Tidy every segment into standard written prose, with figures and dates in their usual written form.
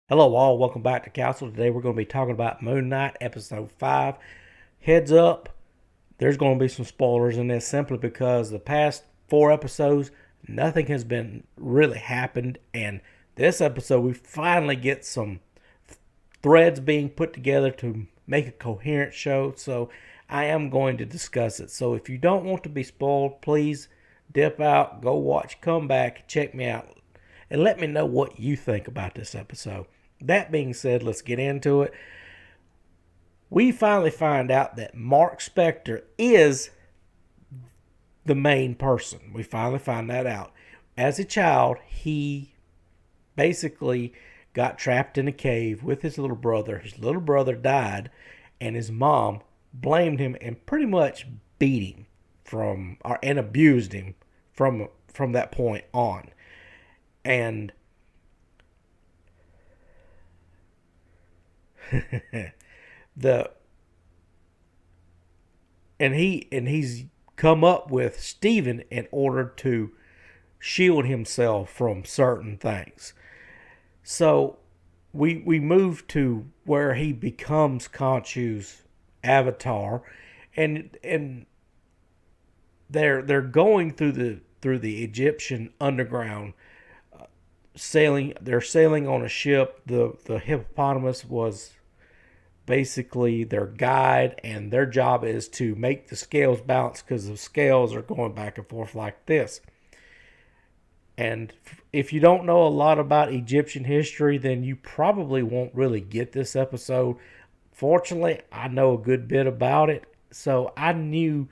Hello, all. Welcome back to Council. Today we're going to be talking about Moon Knight Episode 5. Heads up, there's going to be some spoilers in this simply because the past 4 episodes, nothing has been really happened. And this episode, we finally get some threads being put together to make a coherent show. So I am going to discuss it. So if you don't want to be spoiled, please dip out, go watch, come back, check me out, and let me know what you think about this episode. That being said, let's get into it. We finally find out that Mark Spector is the main person. We finally find that out. As a child, he basically got trapped in a cave with his little brother. His little brother died, and his mom blamed him and pretty much beat him and abused him from that point on. And the he's come up with Steven in order to shield himself from certain things. So we move to where he becomes Khonshu's avatar, and they're going through the Egyptian underground, sailing. They're sailing on a ship. The hippopotamus was basically their guide, and their job is to make the scales balance because the scales are going back and forth like this. And if you don't know a lot about Egyptian history, then you probably won't really get this episode. Fortunately, I know a good bit about it, so I knew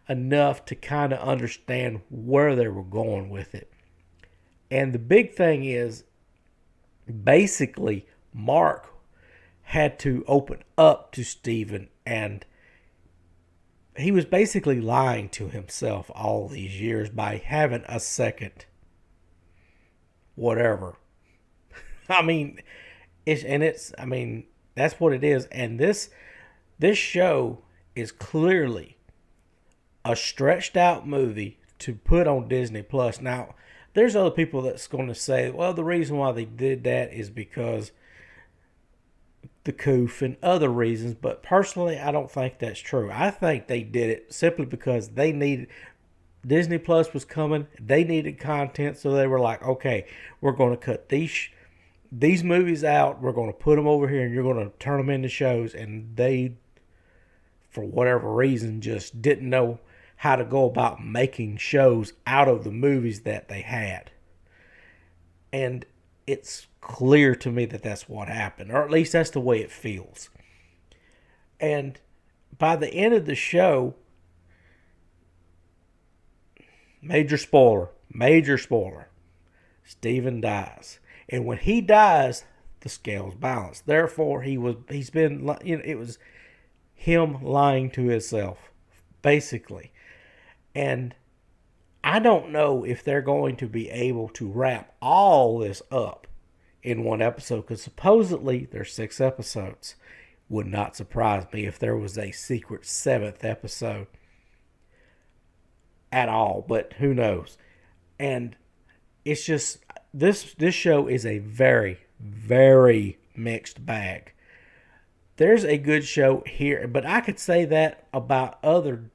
enough to kind of understand where they were going with it. And the big thing is basically Mark had to open up to Steven, and he was basically lying to himself all these years by having a second whatever. I mean, that's what it is. And this show is clearly a stretched out movie to put on Disney Plus. Now, there's other people that's going to say, well, the reason why they did that is because the coof and other reasons, but personally, I don't think that's true. I think they did it simply because they needed Disney Plus was coming. They needed content, so they were like, okay, we're going to cut these movies out. We're going to put them over here, and you're going to turn them into shows. And they, for whatever reason, just didn't know how to go about making shows out of the movies that they had. And it's clear to me that that's what happened, or at least that's the way it feels. And by the end of the show, major spoiler, Steven dies. And when he dies, the scales balance. Therefore, he's been, it was him lying to himself, basically. And I don't know if they're going to be able to wrap all this up in one episode, because supposedly there's 6 episodes. Would not surprise me if there was a secret 7th episode at all, but who knows? And it's just this show is a very, very mixed bag. There's a good show here, but I could say that about other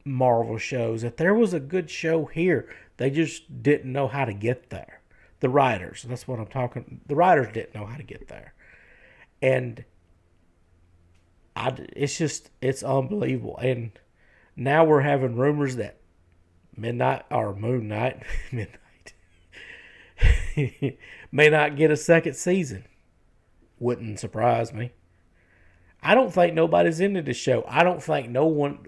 Marvel shows, that there was a good show here. They just didn't know how to get there. The writers, that's what I'm talking. The writers didn't know how to get there, and it's unbelievable. And now we're having rumors that Midnight or Moon Knight Midnight may not get a second season. Wouldn't surprise me. I don't think nobody's into the show. I don't think no one,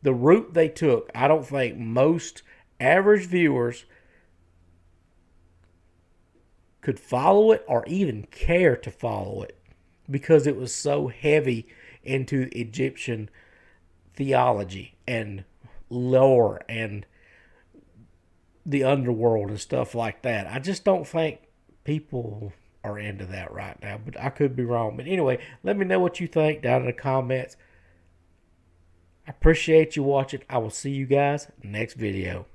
the route they took, I don't think most average viewers could follow it or even care to follow it because it was so heavy into Egyptian theology and lore and the underworld and stuff like that. I just don't think people are into that right now, but I could be wrong. But anyway, let me know what you think down in the comments. I appreciate you watching. I will see you guys next video.